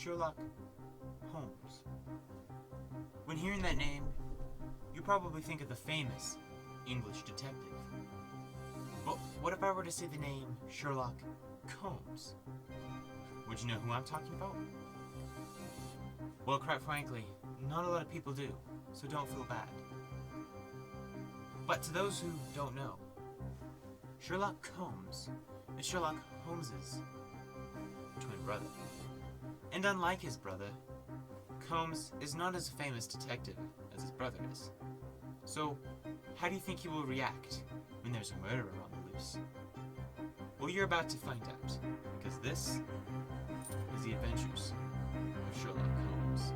Sherlock Holmes. When hearing that name, you probably think of the famous English detective. But what if I were to say the name Sherlock Combs? Would you know who I'm talking about? Well, quite frankly, not a lot of people do, so don't feel bad. But to those who don't know, Sherlock Combs is Sherlock Holmes's twin brother. And unlike his brother, Combs is not as a famous detective as his brother is. So, how do you think he will react when there's a murderer on the loose? Well, you're about to find out, because this is the adventures of Sherlock Holmes.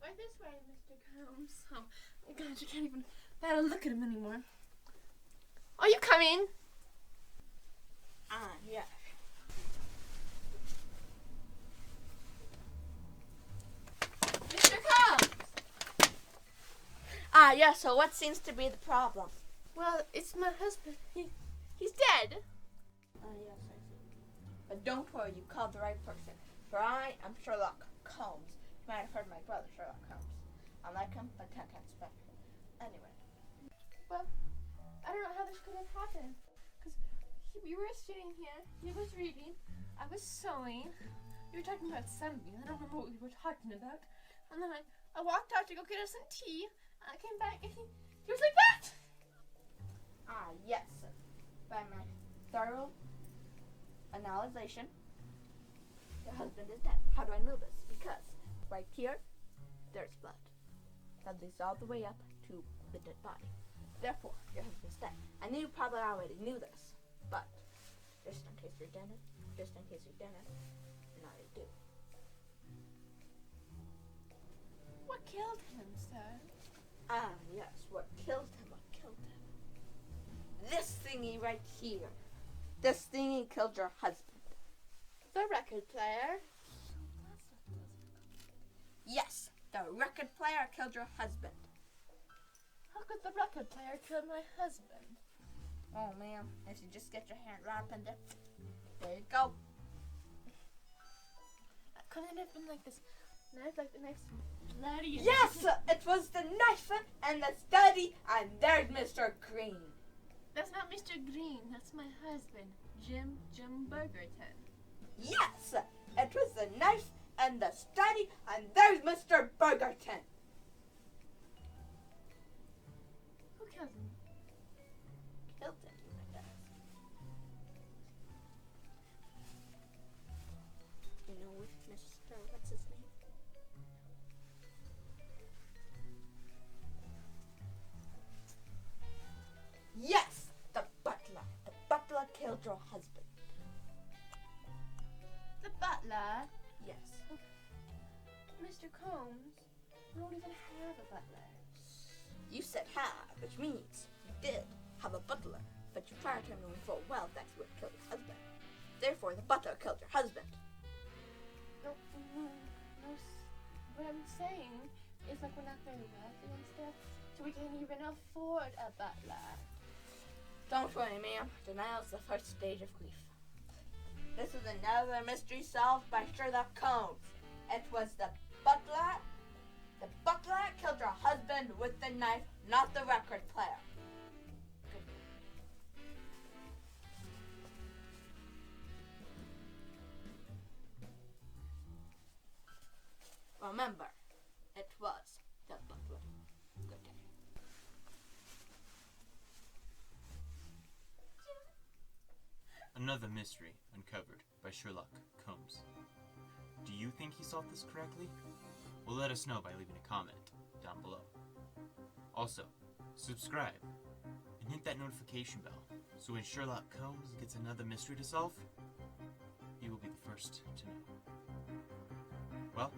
Right this way, Mr. Combs. Oh, my God, you can't even bear to look at him anymore. Are you coming? Yeah. Mr. Combs! Yeah, so what seems to be the problem? Well, it's my husband. He's dead. Yes, I see. But don't worry, you called the right person. For I am Sherlock Combs. You might have heard my brother, Sherlock Holmes. I like him, but 10 times better. Anyway. Well, I don't know how this could have happened. Because we were sitting here, he was reading, I was sewing. We were talking about something. I don't remember what we were talking about. And then I walked out to go get us some tea. And I came back and he was like that! Yes. By my thorough analyzation, your husband is dead. How do I know this? Because right here, there's blood. That leads all the way up to the dead body. Therefore, your husband's dead. I knew you probably already knew this, but just in case you didn't, now you do. What killed him, sir? Yes, what killed him? This thingy right here. This thingy killed your husband. The record player. Yes, the record player killed your husband. How could the record player kill my husband? Oh man, if you just get your hand right up in there, there you go. Couldn't it have been like this knife, like the knife's bloody? Yes, it was the knife and the study, and there's Mr. Green. That's not Mr. Green, that's my husband, Jim Burgerton. Yes, it was the knife and the study, and there's Mr. Burgerton. Who killed him? Killed him, I guess. You know which Mr. What's his name? Yes, the butler. The butler killed your husband. The butler? Yes. Mr. Combs, we don't even have a butler. You said have, which means you did have a butler, but you prior to him knowing full well that he would kill your husband. Therefore, the butler killed your husband. No, what I'm saying is like we're not very wealthy and stuff, so we can't even afford a butler. Don't worry, ma'am. Denial is the first stage of grief. This is another mystery solved by Sherlock Combs. It was the butler. The butler killed your husband with the knife, not the record player. Remember, it was the butler. Good day. Another mystery uncovered by Sherlock Combs. Do you think he solved this correctly? Well, let us know by leaving a comment down below. Also, subscribe and hit that notification bell so when Sherlock Combs gets another mystery to solve, you will be the first to know. Well,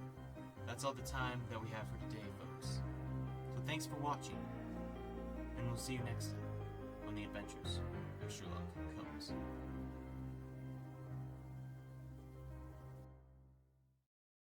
that's all the time that we have for today, folks. So thanks for watching, and we'll see you next time on the adventures of Sherlock Combs.